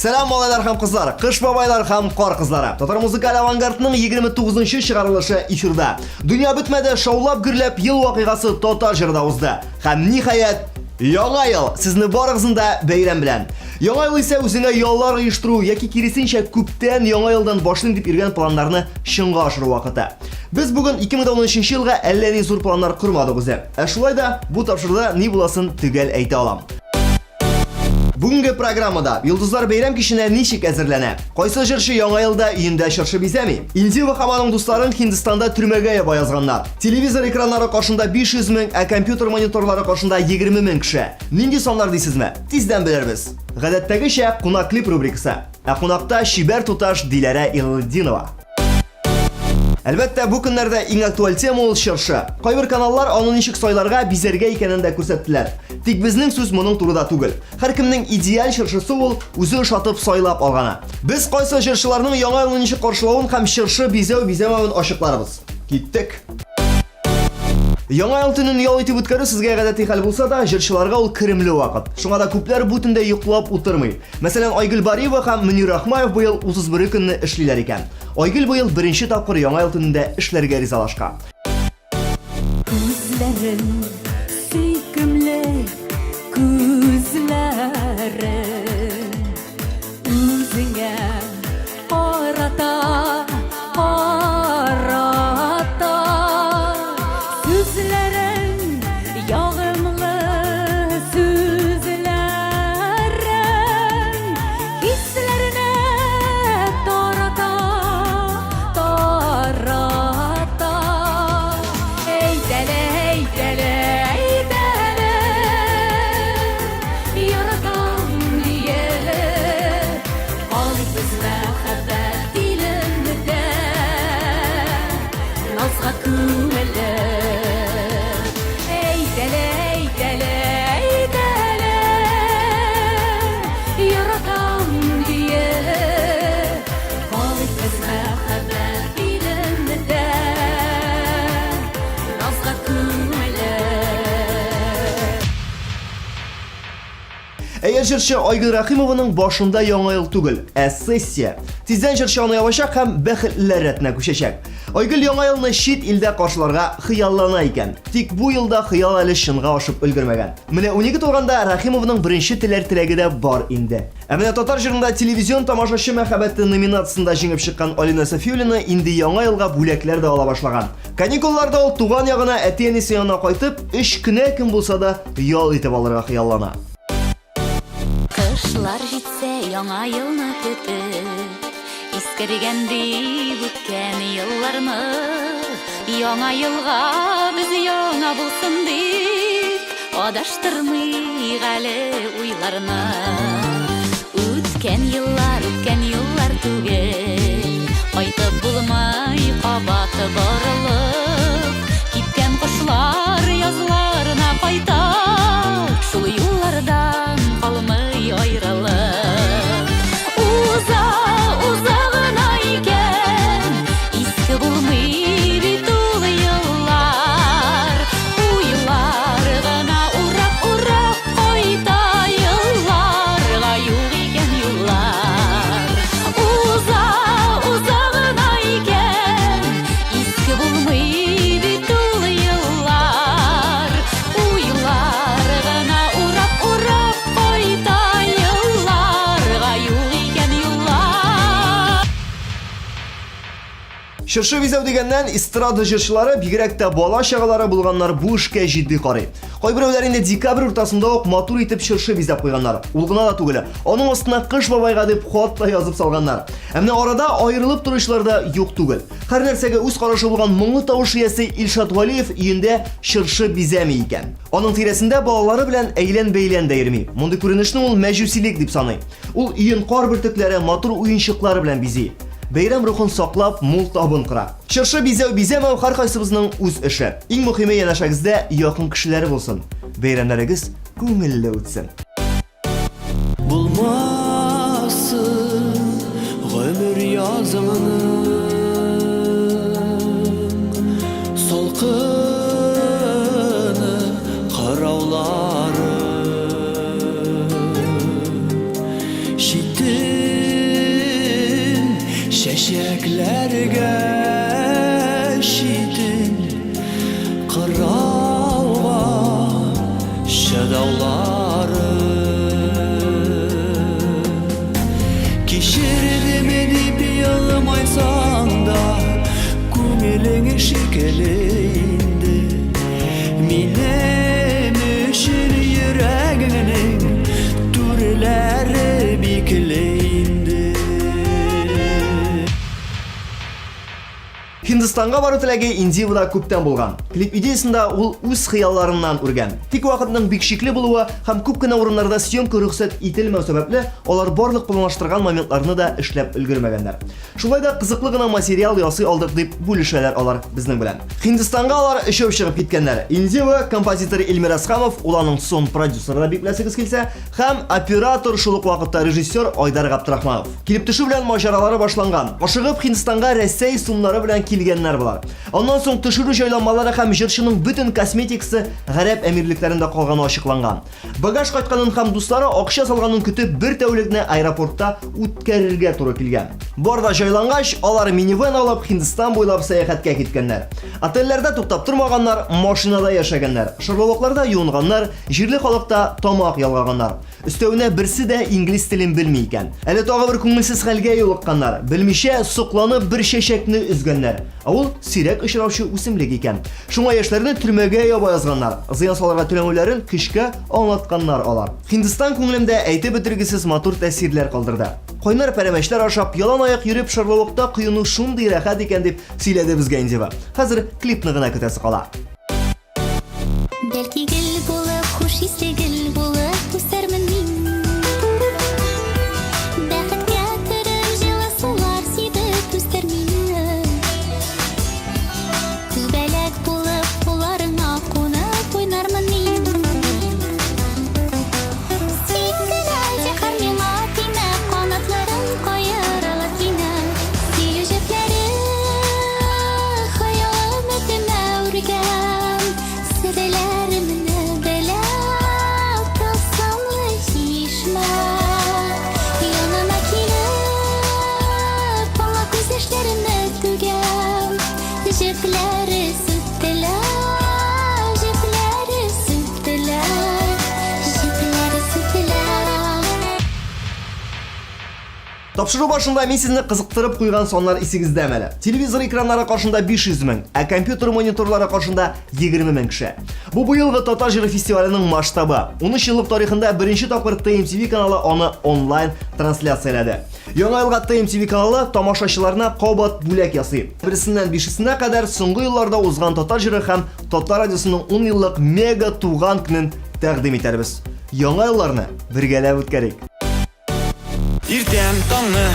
Сәлам малайлар һәм кызлар, кыш бабайлар һәм кар кызлары. Татар музыкаль авангардының 29-нчы чыгарылышы эфирда. Дөнья бетмәде, шаулап гөрләп ел вакыйгасы Татар җырда узды. Һәм ниһаять, яңа ел сезне барыгызны да бәйрәм белән. Яңа ел исә үзеңә яллар оештыру яки киресенчә күптән яңа елдан башлыйм дип иргән планнарны чынга ашыру вакыты. Без бүген 2013 елга әллә ни зур планнар курмадык үзе. Шулай да бу тапшыруда ни буласын төгәл әйтә алам. Бүгенге программада Йолдызлар бәйрәм киченә ничек әзерләнә? Кайсы җырчы яңа елда өендә чыршы бизәми? Индива һәм аның дусларын Һиндстанда төрмәгә яба язганнар. Телевизор экраннары каршында 500 мең, ә компьютер мониторлары каршында 20 мең кеше. Нинди саннар дисезме? Тиздән белербез. Гадәттәгечә кунак клип рубрикасы. Ә кунакта шибәр туташ Диләрә Илдинова. Әлбәттә, бу көннәрдә иң актуаль тема ул чыршы. Кайбер каналлар аны ничек сайларга, бизәргә икәнен дә күрсәттеләр. Тик безнең сүз моның турында түгел. Һәркемнең идеаль чыршысы ул үзе ошатып сайлап алганы. Без кайсы җырчыларның яңа елны ничек каршылавын һәм чыршы бизәү-бизәмәвен ачыкларбыз. Киттек. Яңа ел төнен ял итеп үткәрү сезгә гадәти хәл булса да, җырчыларга ул керемле вакыт. Шуңа да күпләр бу төндә йоклап утырмый. Мәсәлән, Айгөл Бариева һәм Мөнир Ахмаев быел 31 көнне эшлиләр икән. Айгөл быел беренче тапкыр яңа ел төнендә эшләргә ризалашкан. Күзләрен сөйкемле күзләре үзеңә карата сүзләрең ягымлы сүзләрең хисләренә тарата әйтәле яратам дие калып без мәхәббәт дилендә назга күңелле әйтәле яратам дие калып без мәхәббәт дилендә назга күңелле. Әгәр җырчы Айгөл Рәхимованың башында яңа ел түгел, ә сессия. Тиздән җырчы аны ябачак һәм бәхетлеләр рәтенә күчәчәк. Айгөл яңа елны чит илдә каршыларга хыяллана икән. Тик бу елда хыял әле чынга ашып өлгермәгән. Менә 12 тулганда Рәхимованың беренче теләге дә бар инде. Ә менә татар җырында телевизион тамашачы мәхәббәте номинациясендә җиңеп чыккан Алина Сафиуллина инде яңа елга бүләкләр дә ала башлаган. Каникулларда ул туган ягына әти-әнисе янына кайтып, 3 көнә кем булса да ял итеп алырга хыяллана. Кышлар җитсә яңа елны көтеп, искергән дип үткән елларны, яңа елга без яңа булсын дип, адаштырмый әле уйларны. Үткән еллар түгел, кайтып булмай кабат барылып, киткән кошлар язларына кайта, шул юллардан калмый айрылып. Уза гына икән, иске булмый бит ул еллар, уйлар гына урап кайта елларга юк икән юллар. Уза гына икән, иске булмый бит ул еллар, уйлар гына урап кайта елларга юк икән юллар. Чыршы бизәү дигәннән эстрада җырчылары, бигрәк тә бала чагалары булганнар бу эшкә җитди карый. Кайберәүләр инде декабрь уртасында ук матур итеп чыршы бизәп куйганнар. Ул гына да түгел. Аның астына кыш бабайга дип хат та язып салганнар. Ә менә арада аерылып торышлар да юк түгел. Һәр нәрсәгә үз карашы булган моңлы тавыш иясе Илшат Валиев өендә чыршы бизәми икән. Аның тирәсендә балалары белән әйлән-бәйлән дә йөрми. Мондый күренешне ул мәҗүсилек дип саный. Ул өен кар бөртекләре, матур уенчыклары белән бизи. Бәйрәм рухын саклап, мул табын кыра. Чыршы бизәү-бизәмәү һәркайсыбызның үз эше. Иң мөһиме янәшәгездә якын кешеләре булсын. Бәйрәмнәрегез күңелле үтсен. Булмасын гомер язымының салкыны караулары. Шите çiçeklerge şitin Kırava şedavları Kişirdim edip yalmaysan da Kumilin şikelinde Minem üçün yüreğinin Türleri bikileyinde Hindistanga бару теләге Индиевда күптән булган. Клип идеясында ул үз хыялларыннан үргән. Тик вакытның бик шикле булуы һәм күп кенә урыннарда съемка рөхсәт ителмәү сәбәпле, алар барлык планлаштырган моментларны да эшләп өлгермәгәннәр. Шулай да кызыклы гына материал ясый алдык дип бүлешәләр алар безнең белән. Хиндистанга алар эшәү чыгып киткәннәр. Индиева композитор Илмир Асхамов, уланың сон продюсеры да бипләсегез килсә, һәм оператор шул ук вакытта режиссер Айдар Габдрахманов. Килеп төшү белән маҗаралары башланган. Ашыгып Хиндистанга Россия сумнары белән килгәннәр булар. Аннан соң төшерү җайланмалары һәм җырчының бөтен косметикасы гарәп әмирлекләрендә калганы ачыкланган. Багаж кайтканын һәм дуслары акча салганын көтеп бер тәүлекне аэропортта үткәрергә туры килгән. Барда җайлангач, алар минивэн алып Хиндистан буйлап сәяхәткә киткәннәр. Отельләрдә туктап тормаганнар, машинада яшәгәннәр. Шырлыкларда юынганнар, җирле халыкта тамак ялгаганнар. Өстәвенә берсе дә инглиз телен белми икән. Әле тагы бер күңелсез хәлгә юлыкканнар. Белмичә сокланып бер чәчәкне үзгәннәр. Ул сирәк очраучы үсемлек икән. Шуңа яшьләрне төрмәгә яба язганнар. Зыян салырга түләмүләрен көчкә аңлатканнар алар. Хиндистан күңелемдә әйтеп бетергесез матур тәэсирләр калдырды. Кайнар пәрәмәчләр ашап, ялан аяк йөреп шырлыклыкта кыйну шундый рәхәт икән дип сөйләде безгә Индиева. Хәзер клипны гына көтәсе кала. Бәлки гел булып, хуш исле гел булып үсәрмен мин. Бәхеткә төреп җылы сулар сибеп үстәр мине. Күбәләк булып, кулларыңа кунып уйнармын мин. Син генә җәһәр миңа тимә, канатларың каерылып мине. Сөю җепләре хыялым өтемә үргән. Серләремне беләп тасамлы чишмә. Яныма килеп, аңа күз яшьләремне түгәм. Җепләре сүттеләр, җепләре сүттеләр, җепләре сүттеләр. Тапшыру башында мин сезне кызыктырып куйган соннар исегездәме әле? Телевизор экраннары каршында 500 мең, ә компьютер мониторлары каршында 20 мең кеше. Бу быелгы Татар җыры фестиваленең масштабы. 13 еллык тарихында беренче тапкыр TMTV каналы аны онлайн трансляцияләде. Яңа елга TMTV каналы тамашачыларына кабат бүләк ясый. Берсеннән 5-сенә кадәр соңгы елларда узган Татар җыры һәм Татар радиосының 10 еллык мега туган көнен тәкъдим итәрбез. Яңа елларны бергәләп үткәрик. Иртән таңны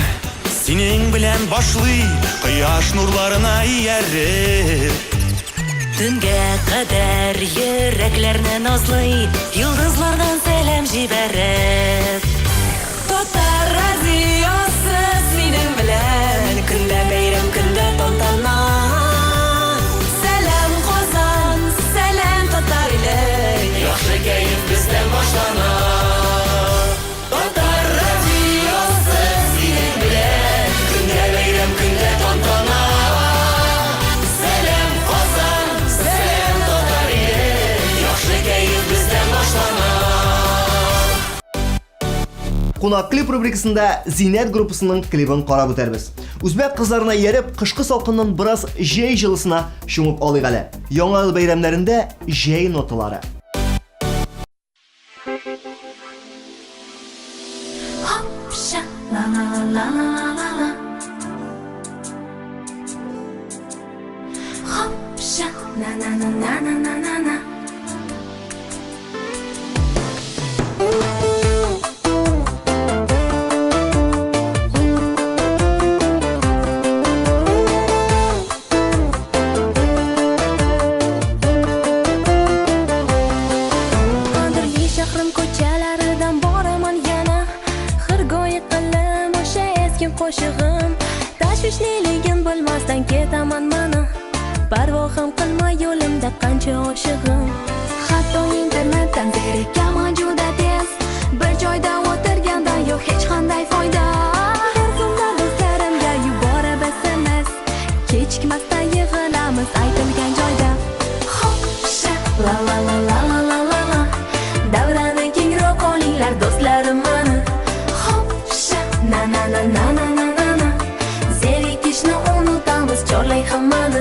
синең белән башлый, кояш нурларына ияреп. Төнгә кадәр йөрәкләрне назлый, йолдызлардан сәлам җибәреп. Татар радиосы синең белән, көндә бәйрәм, көндә тантана. Сәлам Казан, сәлам Татар иле, Яхшы кәеф бездән башлана. Татар радиосы синең белән, көндә бәйрәм, көндә тантана. Сәлам Казан, сәлам Татар иле, яхшы кәеф бездән башлана. Кунак клип рубрикасында Зинет группасының клибын карап үтәрбез. Үзбәк кызларына ярып, кышкы салкынның бераз җәй җылысына чумып алыйк әле. Яңа ел бәйрәмнәрендә җәй ноталары. Hopşa la la la la la la. Hopşa na na na na na na na na. Qadrli shahrim ko'chalaridan boraman yana. Xirgoyi qilim o'sha eski qo'shig'im. Tashvishliligim bilmasdan ketaman mana. Parvo ham qilma yo'limda qancha oshig'im. Hatto internetdan zerikaman juda tez. Bir joyda o'tirgandan yo'q hech qanday foyda. Bir zumda do'stlarimga yuborib hammani.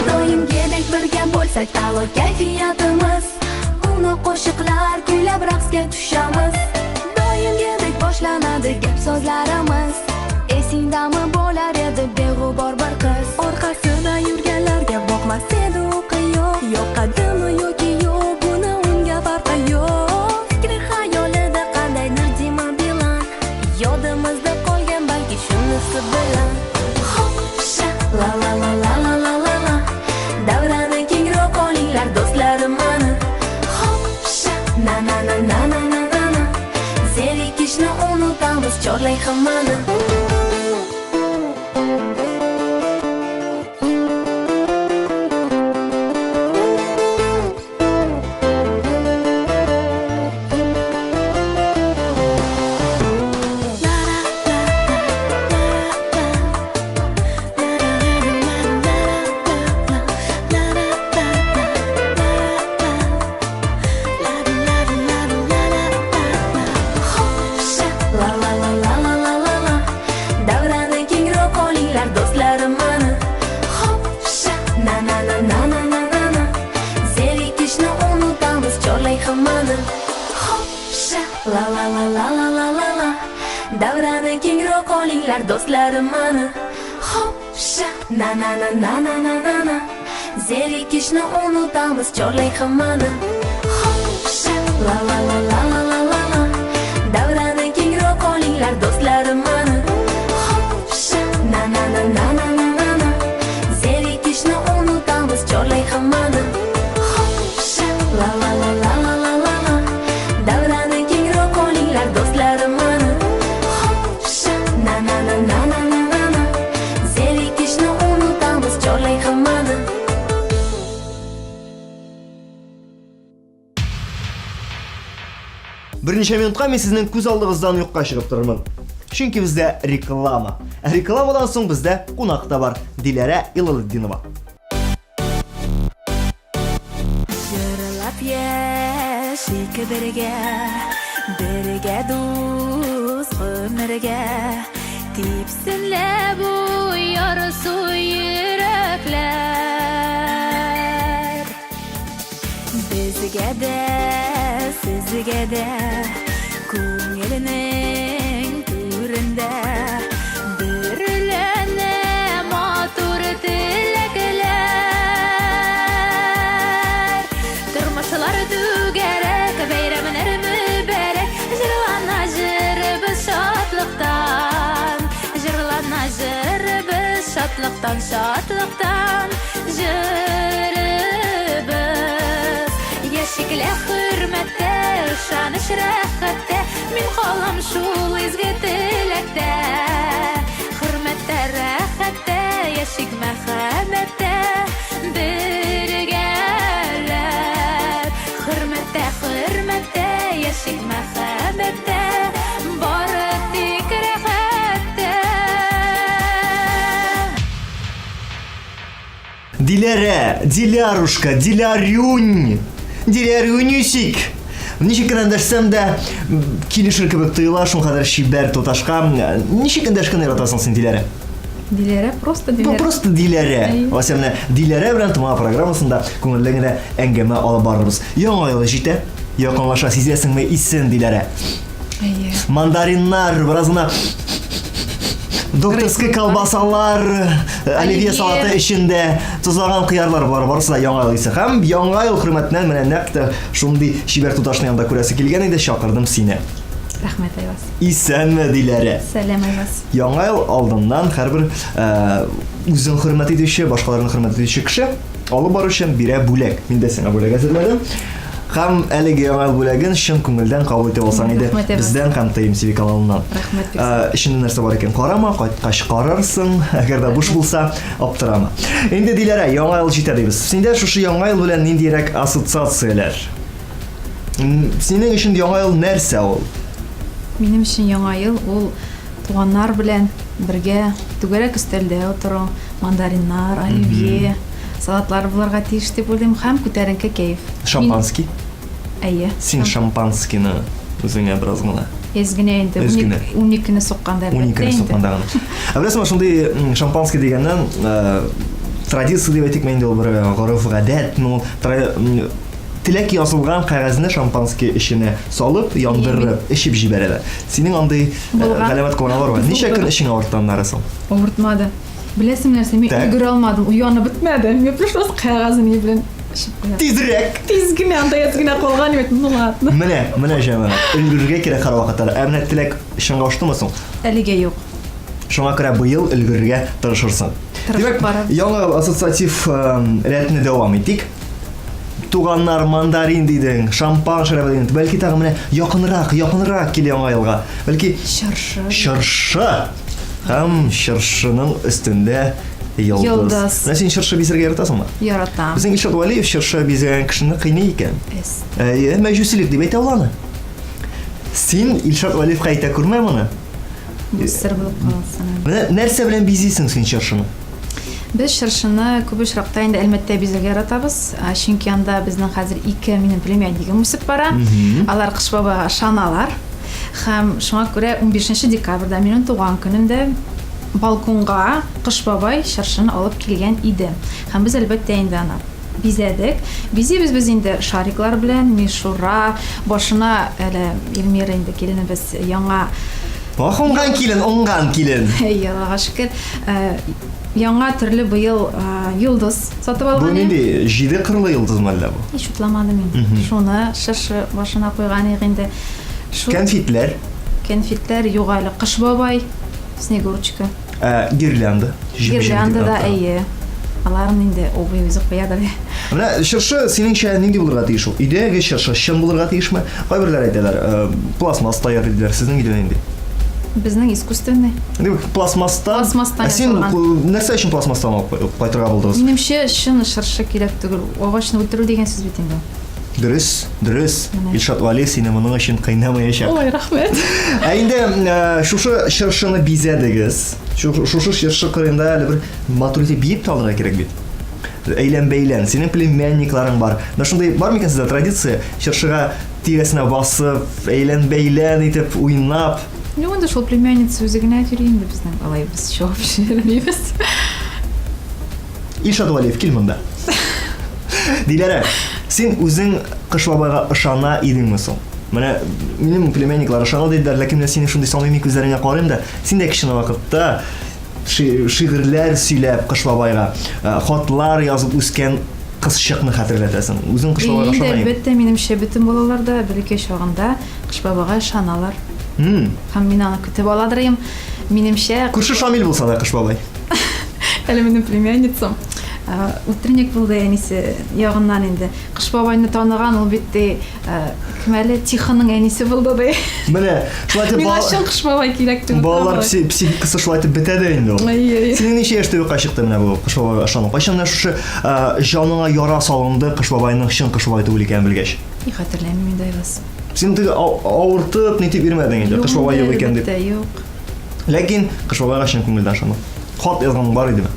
Doimgidek birga bo'lsak a'lo kayfiyatimiz, uni qo'shiqlar kuylab raqsga tushamiz. Doimgidek boshlanadi gap so'zlarimiz, esingdami bo'lar edi beg'ubor bir qiz. Orqasida yurganlarga boqmas edi u qiyoq, yoqadimi yoki yo'q, buni unga farqi yo'q. Fikri xayolida qandaydir Dima Bilan, yodimizda qolgan balki shunisi bilan. Hop sha la la la la la la la la, davrani kengroq olinglar do'stlarim mani. Hop sha na na na na na na na na, zerikishni unutamiz chorlay hammani. La la la la la la la la, davrani kengroq olinglar do'stlarim mani. Hop sha na na na na na na na na, zerikishni unutamiz chorlay hammani. Hop sha la la la la la la la la, davrani kengroq olinglar do'stlarim mani. Hop sha na na na na na na na na, zerikishni unutamiz chorlay hammani. Hop sha la la la la la la la la, davrani kengroq olinglar do'stlarim mani. Hop sha na na na na na na na na, zerikishni unutamiz chorlay hammani. Bir necha minutga men sizning ko'z oldingizdan yo'qqa chiqib turibman. Chunki bizda reklama. Reklamadan so'ng bizda qo'noqda bor Dilara Iloliddinova. Yig'lab yashik birga do'st umrga, tepsinlar bu yorsu yuraklar. Bizga-da, sizga-da, ko'ngilning to'rinda birlana motor tilaklar. Turmushlar tugarak, bayramlar muborak, jirlana jir biz shodliqdan, jirlana jir biz shodliqdan, shodliqdan jir biz. Yashiklar hurmatda, shonish rohatda, men qolam shul izgi tilakda. Hurmatda, rohatda, yashik mahabbatda birgalar. Hurmatda, hurmatda, yashik mahabbatda boradik rohatda. Dilara, Dilarушка, Dilарюнь, Dilарюнюсик. Ничек эндәшсәм дә килешер кебек тоела, шуңа кадәр чибәр туташка. Ничек эндәшкән яратасың син Дилара? Дилара, просто Дилара. Просто Дилара. Васемне Дилара белән тума программасында күңелле генә әңгәмә алып барырбыз. Яңа ел җитә. Якынлаша сизәсеңме исен Дилара? Әйе. Мандариннар, беразына докторский колбасалар, оливье салаты эчендә тузлаган кыярлар бар. Барысы да яңа ел исе. Һәм яңа ел хөрмәтеннән менә нәкъ шундый чибәр туташны янда күрәсе килгән иде, чакырдым сине. Рәхмәт Айваз. Исәнме Дилара? Сәлам Айваз. Яңа ел алдыннан һәрбер үзен хөрмәт итүче, башкаларны хөрмәт итүче кеше алып бару өчен бирә бүләк. Мин дә сиңа бүләк әзерләдем. Һәм әлеге яңа ел бүләген чын күңелдән кабул итеп алсаң иде. Бездән һәм ТМТV каналыннан. Рәхмәт. Эчендә нәрсә бар икән карама, кайткач карарсың, әгәр дә буш булса, аптырама. Инде Дилара, яңа ел җитә дибез. Синдә шушы яңа ел белән ниндирәк ассоциацияләр? Синең өчен яңа ел нәрсә ул? Минем өчен яңа ел ул туганнар белән бергә түгәрәк өстәлдә утыру, мандариннар, оливье, салатлар булырга тиеш дип уйлыйм һәм күтәренке кәеф. Шампанский. Әйе. Син шампанскийны үзеңә бераз гына. Ezgine инде. Ezgine. 12-не сукканда. 12 сукканда гына. Беләсеңме, шундый шампанский дигәннән традиция дип әйтик инде ул бер гореф гадәт, теләк язылган кәгазьне шампанский эченә салып, яндырып, эчеп җибәрәләр. Синең андый галәмәт кылган бармы? Ничә көн эчең авыртканнары соң? Авыртмады. Беләсең нәрсә, мин Так. өлгерә алмадым. Уянып бетмәде. Мин пришлось кәгазын белән Тизрәк. тизгенә анда язгына калган бит. Ну ладно. Менә җәмәгать. Өлгерергә кирәк һәр вакытта. Әмма теләк эчең аштымы соң? Әлегә юк. Шуңа күрә быел өлгерергә тырышырсың. Тырышып барабыз. Яңа ассоциатив рәтне дәвам итик. Туганнар мандарин дидең, шампан шәрабы дидең. Бәлки тагы менә якынрак килә яңа елга. Бәлки Шыршы. шыршы. Һәм шыршының өстендә йолдыз. Йолдыз. Менә син шыршы бизәргә яратасыңмы? Яратам. Безнең Илшат Валиев шыршы бизәгән кешене кыйный икән. Эс. Мәҗүсилек дип әйтә ул аны. Син Илшат Валиевка әйтә күрмә моны. Бу сер булып калсын. Менә нәрсә белән бизисең син шыршыны? Без шыршыны күп очракта инде әлбәттә бизәргә яратабыз. Чөнки анда безнең хәзер 2 минем племяннигым үсеп бара. Алар кыш бабага ышаналар. Һәм шуңа күрә 15 декабрьдә минем туган көнемдә балконга кыш бабай шыршыны алып килгән иде. Һәм без әлбәттә инде аны бизәдек. Бизибез без инде шариклар белән, мишура, башына әле Илмира инде киленебез яңа Уңган килен. Аллага шөкер, яңа төрле быел йолдыз сатып Бу алган. нинди 7 кырлы йолдызмы әллә бу? Hiç utlamады мин. Шуны шыршы башына куйган инде. Шу Конфетлар, конфетлар юк әле. Кыш бабай, снегурочка. гирлянда. Гирлянда да әйе. Аларны инде обый үзе куяды. Менә шыршы синеңчә нинди булырга тиеш ул? Идеяге шыршы чын булырга тиешме? Кайберләр әйтәләр, пластмасс таяр диләр. Сезнең идея нинди? Безнең искусственный. Димәк, пластмасстан. Пластмасстан Син ясалган. нәрсә өчен пластмасстан алып кайтырга булдыгыз? Минемчә, чын шыршы кирәк түгел. Агачны үтерү дигән сүз бит инде. Дөрес. Менә. Илшат Валиев сине моның өчен кыйнамаячак. Ой, рәхмәт. Инде шушы шыршыны бизәдегез. Шушы шыршы кырында әле бер матур итеп биеп талырга кирәк бит. Әйлән-бәйлән. Синең племянникларың бар. Менә шундый бар микән сездә традиция шыршыга тирәсенә басып, әйлән-бәйлән итеп уйнап. Ну, инде шул племянница үзе генә йөри инде безнең. Алай без чыгып йөрмибез. Илшат Валиев, кил монда. Диләрә, син үзең кыш бабайга ышана идеңме соң? Менә минем племянниклар ышана диделәр, ләкин менә синең шундый самими күзләреңә карыйм да, син дә кичен вакытта шигырьләр сөйләп кыш бабайга, хатлар язып үскән кызчыкны хәтерләтәсең. Үзең кыш бабайга Инде ышана идең. әлбәттә минемчә бөтен балалар да бәлки чагында кыш бабага ышаналар. Һәм мин аны көтеп аладырым. Минемчә, Күрше Шамил булса да кыш бабай. әле минем племянницам утренник булды, әнисе ягыннан инде. Кыш бабайны таныган ул бит кемәле Тихонның әнисе булды ди. Менә шулай итеп Миңа чын кыш бабай кирәк түгел. балалар психикасы шулай итеп бетә дә инде ул. Ай-ай. Синең ничә яшьтә юкка чыкты менә бу кыш бабайга ышану? Кайчан менә шушы җаныңа яра салынды кыш бабайның чын кыш бабай түгел икәнен белгәч? И хәтерләмим инде айвас. Син теге авыртып нитеп бирмәдең инде кыш бабай юк икән дип. Юк. Ләкин кыш бабайга чын күңелдән ышану. Хат язган бар идеме?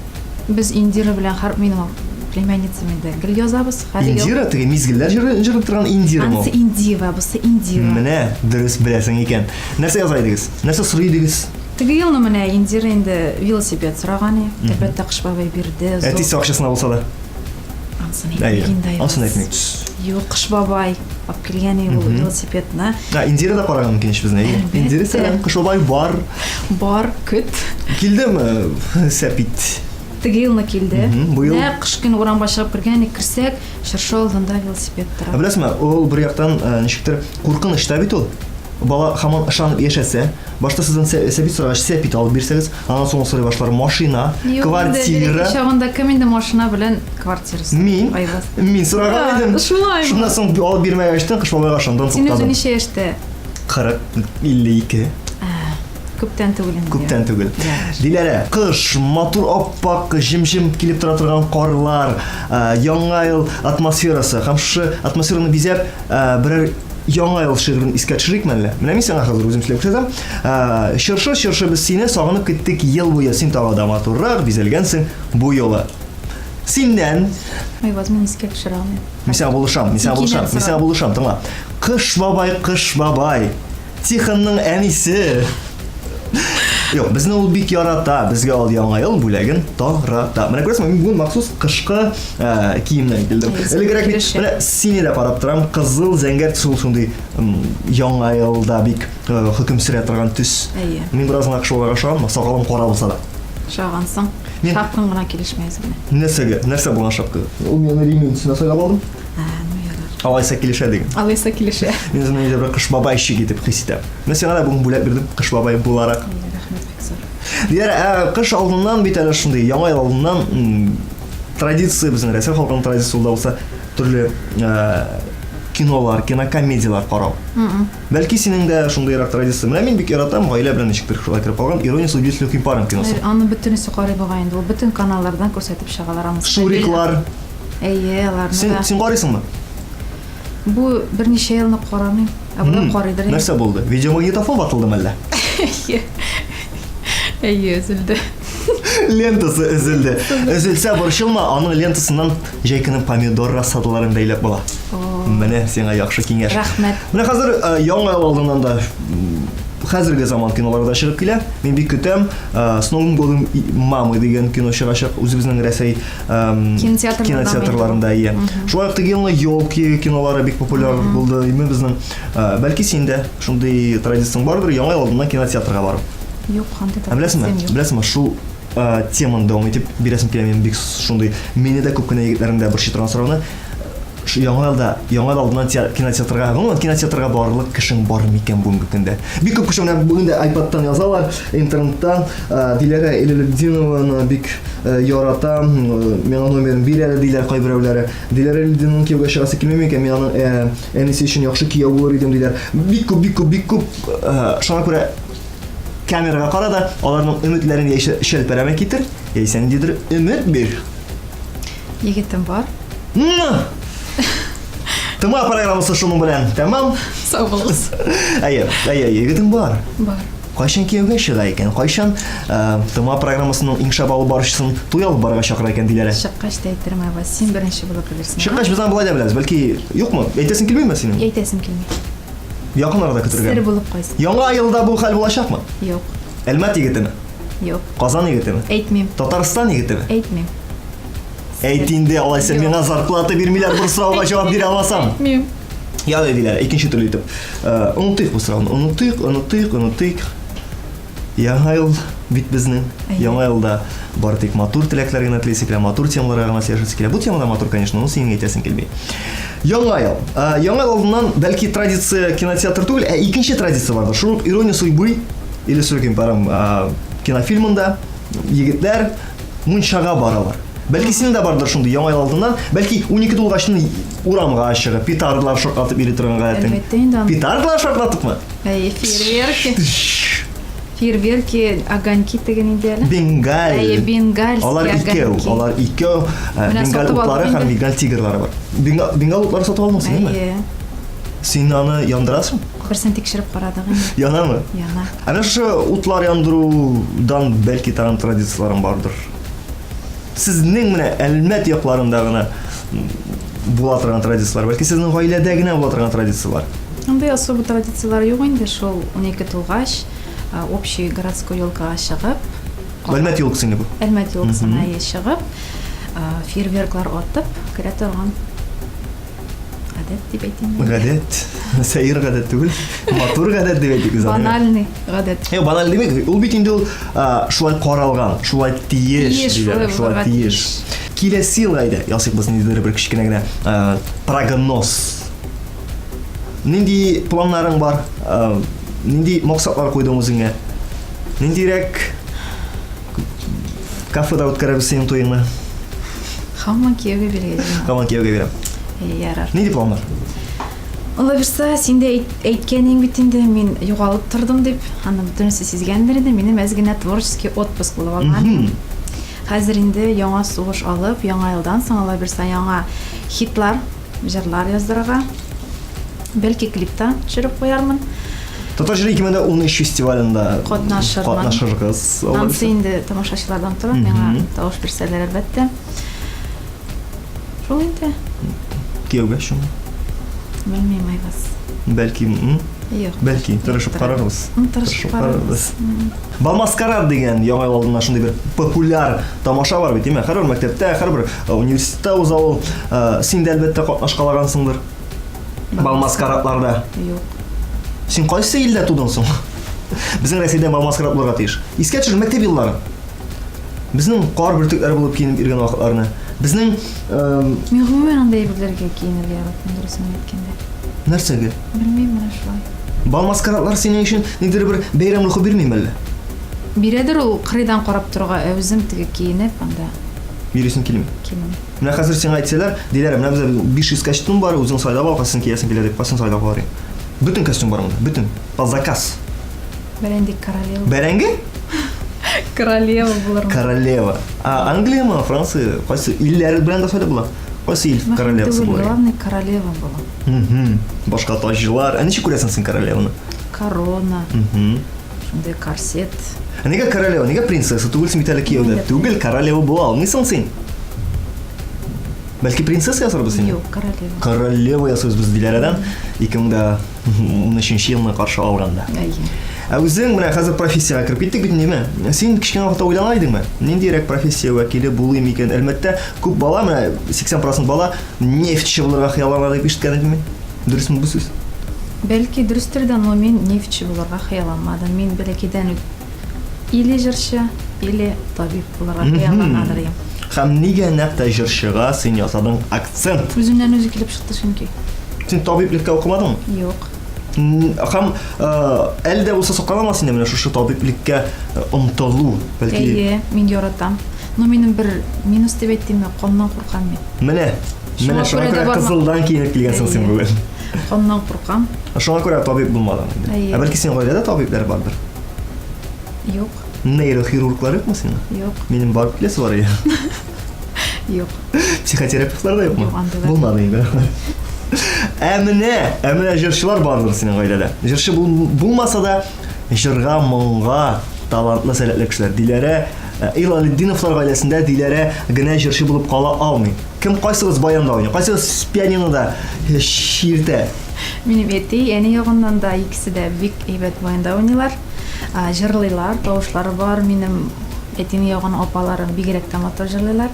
Без Индира белән һәр минем племянницам инде гел язабыз. Индира теге мизгелләр җырлап торган Индирамы? Ансы Индива, бусы Индира. Менә дөрес беләсең икән. Нәрсә яза идегез? Нәрсә сорый идегез? Теге елны менә Индира инде велосипед сораган. Әлбәттә кыш бабай бирде. Әтисе акчасына булса да. Ансын Әйе. әйтмәгәндә. Асын әйтмәк. Юк, кыш бабай алып килгән ул велосипедны. Индира да караган микән безне? Индира сәлам, кыш бабай бар. Бар, көт. Килдеме? Сәпит. Теге елны килде. Бу ел- Нә кыш көн урамга чыгып кергән, кирсәк, шыршы алдында велосипед тора. Беләсезме, ул бер яктан ничектер куркыныч та бит ул. Бала һаман ышанып яшәсә, башта сездән сәпит сорагач сәпит алып бирсәгез, аннан соң сорый башлар машина, квартира. Чагында кем инде машина белән квартирасы? Мин сораган идем. Шулай. Шуннан соң алып бирмәгәчтән кыш бабайга ышандан Син туктадым. үзең ничә яшьтә? 40-52. Күптән түгел инде. Күптән түгел. Диләрә, кыш, матур аппак, җим-җим килеп тора торган карлар, яңа ел атмосферасы. Һәм шушы атмосфераны бизәп, берәр яңа ел шигырен искә төшерикме әллә? Менә мин сиңа хәзер үзем сөйләп күрсәтәм. Шыршы без сине сагынып киттек ел буе. Син тагы да матуррак бизәлгәнсең бу юлы. Синнән Ой, возьми, искә төшерә алмыйм. Мин сиңа булышам, тыңла. Кыш бабай. Тихонның әнисе. Юк, безне ул бик ярата. Безгә ул яңа ел бүләген тарата. Менә күрәсезме, мин бүген махсус кышкы киемнән килдем. Элегрәк менә сине дә карап торам, кызыл зәңгәр төс шундый яңа елда бик хөкем сөрә торган төс. Мин бераз гына кышыларга шагам, сакалым кара булса да. Шагансың. Шапкың гына килешмәйсең. Нәрсә булган шапка? Ул менә ремень сына сайлап алдым. Алайса килешә диген. Алайса килешә. Мин үземне дә бер кыш бабай ичи итеп хис итәм. Мен сиңа да бүген бүләк бирдем, кыш бабай буларак. Рәхмәт бик зур. Диләр, кыш алдыннан бит әле шундый яңа ел алдыннан традиция безнең Россия халкының традициясе булса төрле кинолар, кинокомедиялар карау. Бәлки синең дә шундыйрак традиция. Менә мин бик яратам, гаилә белән ничектер шулай кирип калган Ирония судьбы с легким паром киносы. Аны бөтенесе карый булган инде. Ул бөтен каналлардан күрсәтеп чыгалар аны. Шуриклар. Әйе, аларны. Син карыйсыңмы? Бу берничә елны карамыйм. Абыйлар карыйдыр. Нәрсә булды? Видеомагнитофон ватылдымы әллә? Әйе, üzüldü. Лентасы өзелде. Өзелсә борчылма, аның лентасыннан җәйкенең помидор рассадаларын бәйләп була. Менә сиңа яхшы киңәш. Рәхмәт. Менә хәзер яңа ел алдыннан да хәзерге заман кинолары да чыгып килә. Мин бик көтәм. С Новым годом мамы дигән кино чыгачак үзебезнең Россия кинотеатрларында ия. Шулай ук елны елки кинолары бик популяр булды. Мен безнең бәлки синдә шундый традицияң бардыр, яңа ел алдыннан кинотеатрга барып. Юк, кандай Беләсезме, шул теманы дәвам итеп бирәсем килә, мен бик шундый мине дә күп кенә егетләрендә бер торган сорауны. Яңа ел алдыннан кинотеатрга барлык кешең бар микән бүгенге көндә? Бик күп кеше менә бүген дә iPad-тан язалар, интернеттан Диләрә Элелдинованы бик яратам, миңа номерын бирәләр диләр кайберәүләре. Диләрә Элелдинованың кияүгә чыгасы килмәми икән, мин аның әнисе өчен яхшы кияү булыр идем диләр. Бик күп шуңа күрә камерага кара да, аларның өметләрен шәлпәрәмә китер, яисә ниндидер өмет бир. Егетем бар. Тыма программасы шуның белән, тәмам? Сау булыгыз. Әйе, егетем бар. Бар. Кайчан кияүгә чыга икән? Кайчан тыма программасының иңшап алып барышсын туй алып барырга чакыра икән диләр. Чыккач та әйтермен, ва син беренче булып белерсең. Чыккач без аны булай да беләбез. Бәлки юкмы? Әйтәсең килмәйме синең? Әйтәсем килми. Якын арада көтергән. Сер булып кайсын. Яңа елда бу хәл булачакмы? Юк. Әлмәт егетеме? Юк. Казан егетеме? Әйтмим. Татарстан егетеме? Әйтмим. Әйт инде, алайса миңа зарплата бирмиләр, бер сорауга җавап бирә алмасам. Әйтмим. Я диләр, икенче төрле итеп. Унутыйк бу сорауны. Унутыйк. Яңа ел бит безнең. Яңа елда бар тик матур теләкләр генә телисе килә, матур темаларга гына сөйләшәсе килә. Бу темада матур, конечно, но синең әйтәсең килми. Яңа ел. Яңа елдан бәлки традиция кинотеатр түгел, икенче традиция бардыр. Шул Ирония судьбы или с легким паром кинофильмында егетләр мунчага баралар. Бәлки синең дә бардыр шундый яңа ел алдыннан, бәлки 12 тулгачны урамга чыгып, петардалар шартлатып йөри торган гадәтең. Петардалар шартлатыпмы? Фейерверки, огоньки деген инде әле. Бенгаль. Бенгаль. Алар икәү. Бенгал утлары һәм бенгал тигрлары бар. Бенгал утлары сатып алмасың, әйме? Син аны яндырасың? Берсен тикшереп карадык инде. Янамы? Яна. Әнә шу утлар яндырудан бәлки тагын традицияларың бардыр. Сезнең менә Әлмәт якларында гына була торган традициялар, бәлки сезнең гаиләдә генә була торган традициялар. Андый особо традициялар юк инде, шул 12 тулгач общий городской елкага чыгып, Әлмәт елкасына бу. Әлмәт елкасына чыгып, фейерверклар атып, керә торган. Гадәт дип әйтим. Гадәт. Сәер гадәт түгел. Матур гадәт дип әйтик без аны. Банальный гадәт. Баналь демек, ул бит инде ул шулай каралган, шулай тиеш, шулай тиеш. Киләсе ел айда ясык без ниндидер бер кичкенә генә прогноз. Нинди планнарың бар? Нинди максатлар куйдың үзеңә? Ниндирәк кафеда үткәрәбез синең туеңны? Хамман кияүгә бирәм. Хамман кияүгә бирәм. Ярар. Нинди планнар? Ала бирсә, син дә әйткәнең бит инде, мин югалып тордым дип, аны бөтенесе сизгәндер инде, минем әзгенә творческий отпуск булып алган. Хәзер инде яңа сугыш алып, яңа елдан соң ала бирсә, яңа хитлар, җырлар яздырырга, бәлки клиптан төшереп куярмын. Татар җыры 2013 фестивалендә катнашырбыз. Ансы инде тамашачылардан тора, миңа тавыш бирсәләр әлбәттә. Шул инде. Кияүгә шуны. Белмим айгыз. Бәлки, Юк. бәлки тырышып карарбыз. Тырышып карарбыз. Балмаскарад деген яңа алдына шундый бер популяр тамаша бар бит, һәр бер мәктәптә, һәр бер университетта уза ул. Син дә әлбәттә катнашкалагансыңдыр. Балмаскарадларда. Юк. Син кайсы илдә тудың соң? Безнең Россиядә балмаскарад булырга тиеш. Искә төшер мәктәп еллары. Безнең кар бөртекләре булып киенеп йөргән вакытларны. Безнең Мин гомумән андай әйберләргә киенергә яратмыйм, дөресен әйткәндә. нәрсәгә? Белмим менә шулай. Балмаскарадлар синең өчен нидер бер бәйрәм рухы бирмиме әллә? Биредер ул кырыйдан карап торга, үзем теге киенеп анда Бирисең килми. киенем. Менә хәзер сиңа әйтсәләр, диләр, менә бездә 500 костюм бар, үзең сайлап ал, кайсын киясең килә дип, кайсын сайлап алыр. Бөтен костюм бар монда, бөтен. По заказ. Бәрәнди королева. Бәрәңге? Королева булыр. Королева. Англиямы, Франция, кайсы илләр белән дә сайлап була. Кайсы ил королевасы булыр? Главный королева була. Башка таҗлар. Ничек күрәсең син королеваны? Корона. Шундай корсет. Нигә королева, нигә принцесса түгел син бит әле кияүдә? Түгел, королева була алмыйсың син. Бәлки принцесса ясарбыз син? Юк, королева. Королева ясабыз без Диләрәдән 2013 елны каршы алганда. Үзең менә хәзер профессиягә кирип киттек бит неме? Син кичкенә вакытта уйлана идеңме? Ниндирәк профессия вәкиле булыйм икән? Әлбәттә, күп бала, менә 80% бала нефтче булырга хыяллана дип ишеткән идем мин. Дөресме бу сүз? Бәлки дөрестер дә, но мин нефтче булырга хыялланмадым. Мин бәлкидән үк или җырчы, или табиб булырга хыялланадыр идем. Һәм нигә нәкъ җырчыга син ясадың акцент? Үземнән үзе килеп чыкты чөнки. Син табиблеккә укымадыңмы? Юк. Һәм әлдә булса сокланамы син менә шушы табиблеккә омтылу? Бәлки Әйе, мин яратам. Но минем бер минус дип әйттемме, каннан куркам мин. менә Шуңа шуңа күрә дә күрә барма. кызылдан киенеп килгәнсең син Әйе. бүген. Каннан куркам. Шуңа күрә табиб булмадың инде. Әйе. Бәлки син гаиләдә табиблар бардыр. Юк. Нейрохирурглар юкмы синең? Юк. Минем бар киләсе бар я. Юк. Психотерапевтлар да юкмы? Юк, андыйлар. Булмады инде. Менә җырчылар бардыр синең гаиләдә. Җырчы булмаса да җырга, моңга талантлы сәләтле кешеләр. Диләрә Илалетдиновлар гаиләсендә Диләрә генә җырчы булып кала алмый. Кем кайсыгыз баянда уйный? Кайсыгыз пианинода шииртә? Минем әти, әни ягыннан да икесе дә бик әйбәт баянда уйныйлар. Җырлыйлар, тавышлары бар. Минем әтинең ягын апаларым бигрәк тә матур җырлыйлар.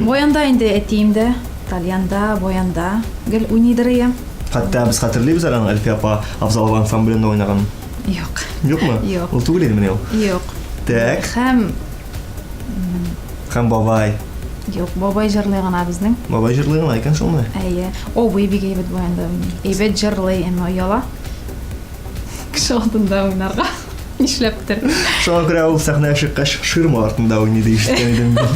Баянда инде әтием дә, тальянда, баянда гел уйныйдыр идем. Хәтта без хәтерлибез әле аны Әлфия апа Абзалова ансамблендә уйнаган. Юк. Юкмы? Юк. Ул түгел иде менә ул. Юк. Так, Һәм бабай. юк, бабай җырлый гына безнең. Бабай җырлыйган икән шулмы? Әйе. Абый бик әйбәт баянда уйный. Әйбәт җырлый, әмма ояла. Кеше алдында уйнарга. Нишләптер. Шуңа күрә ул сәхнәгә чыккач ширма артында уйный дип ишеткән идем мин.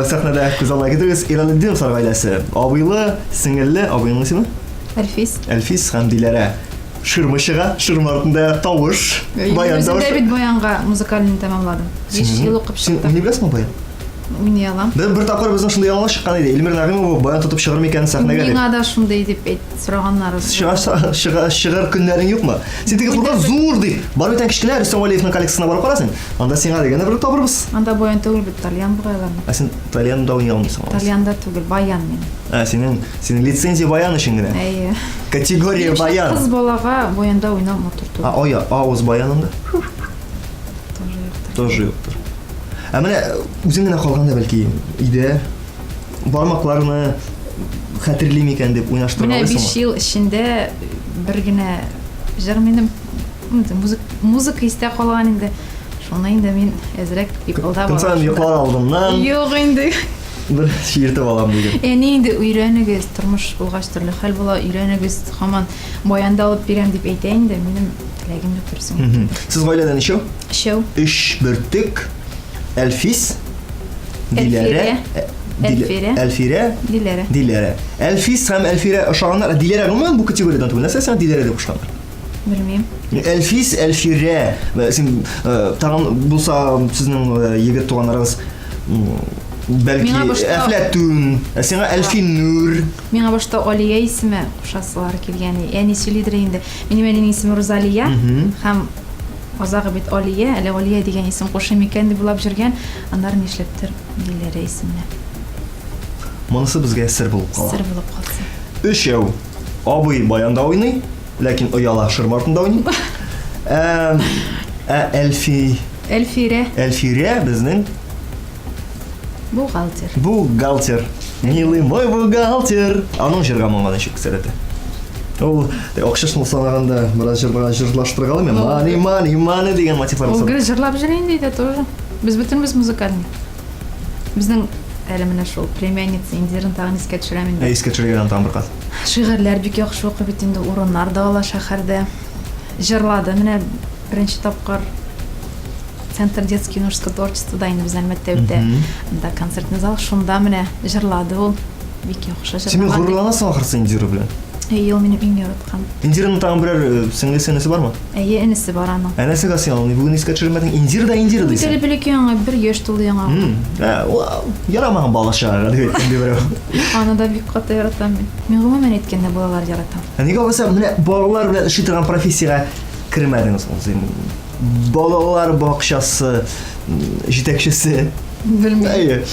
Сәхнәдә күз алдына китерегез Илалетдиновлар гаиләсе. Абыйлы, сеңелле, абыйның исеме? Әлфис. Әлфис һәм Диләрә. Ширма чыга, ширма артында тавыш, баян Үзем тавыш. дә бит баянга музыкальный тәмамладым. 5 ел укып Син чыктым. уйный беләсеңме баян? Уйный алам. Бер тапкыр безнең шундый яңа чыккан иде. Илмир Нәгыймов баян тотып чыгыр микән сәхнәгә дип. Миңа да шундый дип сораганнар. Чыгар көннәрең юкмы? Син теге турда зур дип. Бар бит кечкенә Рөстәм Валиевның коллекциясына барып карасың. Анда сиңа дигән бер табырбыз. Анда баян түгел бит, тальян бугайларны. Син итальянда уйный алмыйсың. Тальянда түгел, баян мин. Синең лицензия баян өчен генә. Әйе. Категория баян. Кыз балага баянда уйнау матур түгел. Авыз баянында Тоже юктыр. тоже юктыр. Менә үзең генә калганда бәлки иде бармакларны хәтерлим икән дип уйнаштыра Менә 5 аласыңмы? ел эчендә бер генә җыр минем музыка истә калган инде. Шуны инде мин әзрәк йоклап Тынсан йоклар алдымнан Юк инде. бер шиертеп алам диген. Әни инде өйрәнегез, тормыш булгач төрле хәл була, өйрәнегез, һаман баянда алып бирәм дип әйтә инде. Минем теләгем юк торсын. Сез гаиләдә ничә? Шоу. 3 бөртек. Әлфис, Әлфирә. Диләрә. Әлфис һәм Әлфирә ошаганнар. Диләрә гомумән бу категориядән түгел. Нәрсә син Диләрә дип ошаганнар? Белмим. Әлфис, Әлфирә. Син тагын булса сезнең егет туганнарыгыз бәлки Миңа башта- Әфләтун, сиңа Әлфиннур. Миңа башта Алия исеме кушасылар килгән. Әни сөйлидер инде. Минем әнинең исеме Розалия һәм азагы бит Алия, әле Алия дигән исем кушым икән дип булып җөргән. Аннары нишләптер Диләрә исеменә. Монысы безгә сер булып кала. Сер булып калсын. Өчәү. Абый баянда уйный, ләкин ояла шырмартында уйный. Әлфирә безнең Бухгалтер. бухгалтер. Милый мой бухгалтер. Аның җырга моңган ничек сәләте. Ул акчасын санаганда бераз җырлаштыргалы мен мани дигән мотивлар Ул сор. гел җырлап җыра инде дә тоже. Без бөтенбез музыкальный. Безнең әле менә шул племянница Индирын тагын искә төшерәм инде. Искә төшергән тагын бер кат. Шигырьләр бик яхшы укый бит инде, урыннар да ала шәһәрдә. Җырлады. Менә беренче тапкыр Центр детский юношеского творчества инде безнең мәктәптә. Да концертный зал, шунда менә җырлады ул. Бик яхшы Син җырлады. горурланасың ахырсы Индира белән. Ул минем иң яраткан. Индираның тагын берәр сеңлесе бармы? Әйе, энесе бар аның. Әнәсе гасыял, бүген искә төшермәдең. Индира Теле дисең. белек яңа, 1 яшь тулды яңа. Ярамаган балаша дип әйткән берәү. Аны да бик каты яратам мин. Мин гомумән әйткәндә балалар яратам. Нигә булса менә балалар белән эшли торган профессиягә кермәдеңез ул син. Балалар бакчасы җитәкчесе. Белмим. Әйе,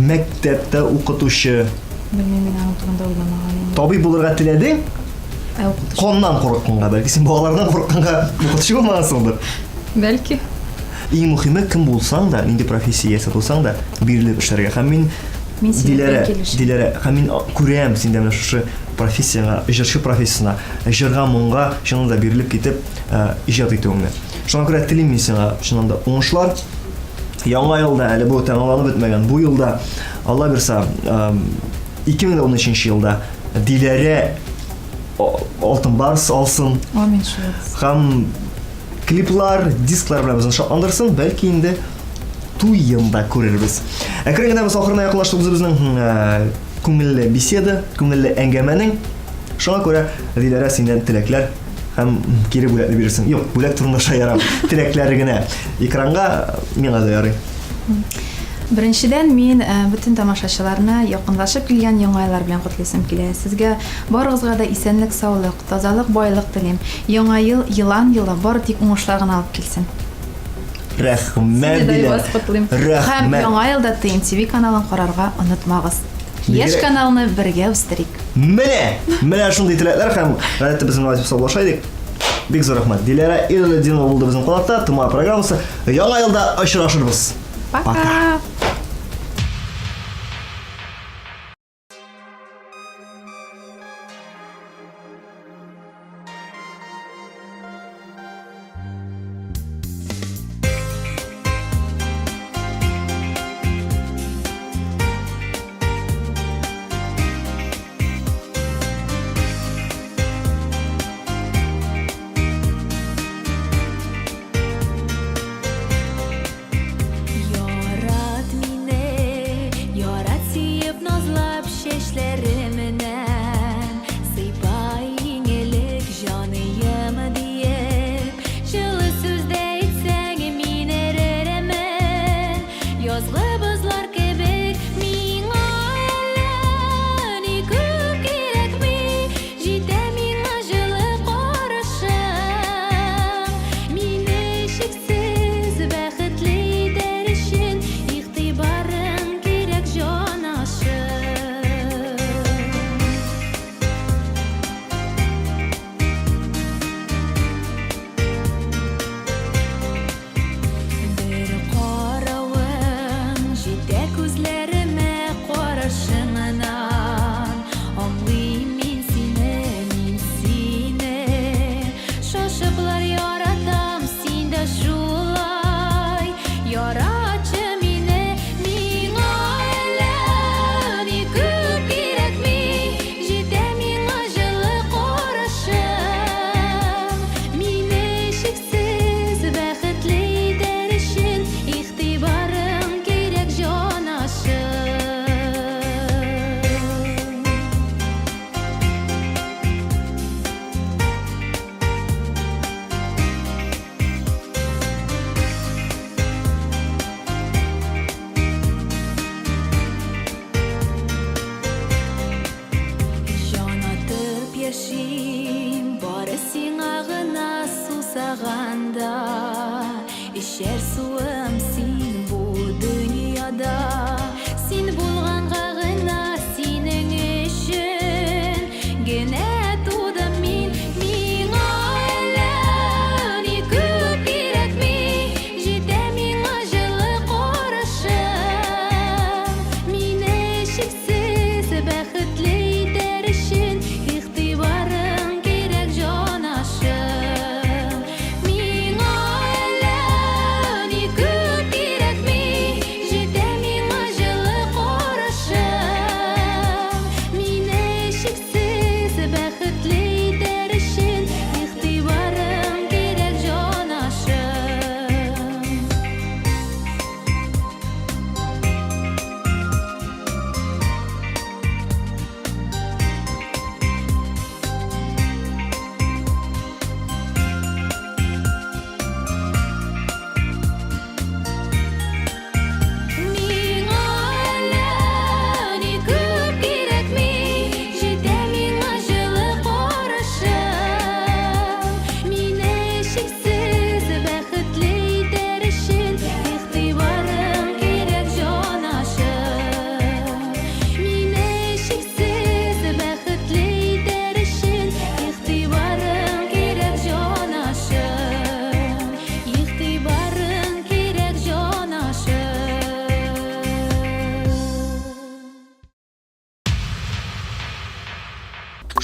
мәктәптә укытучы, Белмим, мин аның турында уйламаган идем. табиб булырга теләдең. Укытучы. Коннан курыкканга, бәлки син балалардан курыкканга укытучы булмагансыңдыр. Бәлки. Иң мөһиме кем булсаң да, нинди профессия ясатсаң да, бирелеп эшләргә. Һәм мин Диләрә, һәм мин күрәм синдә менә шушы профессияңа, җырчы профессиясына, җырга, моңга шуның да бирелеп китеп, иҗат итүеңне. Шуңа күрә телим мин сиңа шуннан да уңышлар. Яңа елда, әле бу тәмамланып бетмәгән бу елда, Алла бирсә, 2013 елда Диләрә алтын барс алсын. Амин шулай. Һәм клиплар, дисклар белән безне шатландырсын, бәлки инде туйында күрербез. Әкрен генә без ахырына якынлаштык безнең күңелле беседа, күңелле әңгәмәнең. Шуңа күрә Диләрә синнән теләкләр һәм кире бүләкне бирерсең. Юк, бүләк турында шаярам. Теләкләре генә экранга миңа да ярый. Беренчедән мин бүтән тамашачыларны якынлашып килгән яңа еллар белән котлыйсым килә. Сезгә барыгызга да исәнлек, саулык, тазалык, байлык телим. Яңа ел, елан елы бары тик уңышлар гына алып килсен. Рәхмәт диләр. Һәм яңа елда ТНТV каналын карарга онытмагыз. Яшь каналны бергә үстерик. Менә шундый теләкләр һәм гадәттә безнең вазифа саулашайдык. Бик зур рәхмәт. Диләрә Илдинова булды безнең кунакта. Тума программасы. Яңа елда очрашырбыз. Пока. Ярат мине, ярат сиеп назлап чәчләременнән, сыйпай иңелек җаныем диеп, җылы сүздә әйтсәң мин эрермен, язгы бозлар кебек миңа әллә ни күп кирәкми, җитә миңа җылы карашың, мине чиксез бәхетле итәр өчен игътибарың кирәк җанашым. Бер каравың җитә күзләремә карашыңнан, аңлыйм мин сине, шашыклар яратам синдә шулай, яратчы мине, миңа әллә ни күп кирәкми, җитә миңа җылы карашың, мине чиксез бәхетле итәр өчен игътибарың кирәк җанашым. Җанатып яшим, бары сиңа гына сусаганда, эчәр суым син бу дөньяда, син булганга гына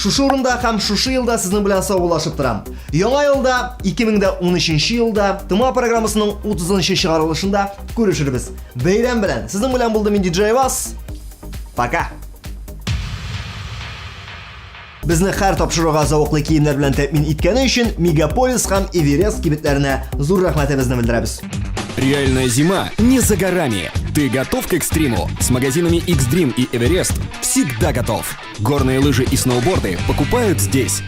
Шушы урында һәм шушы елда сезнең белән саубуллашып торам. Яңа елда 2013 елда Тыма программасының 30-нчы чыгарылышында күрешербез. Бәйрәм белән. Сезнең белән булды мин диджей Вас. Пока. Безне һәр тапшыруга зауыклы киемнәр белән тәэмин иткәне өчен Мегаполис һәм Эверест кибетләренә зур рәхмәтебезне белдерәбез. Реальная зима не за горами. Ты готов к экстриму? С магазинами X-Dream и Everest всегда готов. Горные лыжи и сноуборды покупают здесь.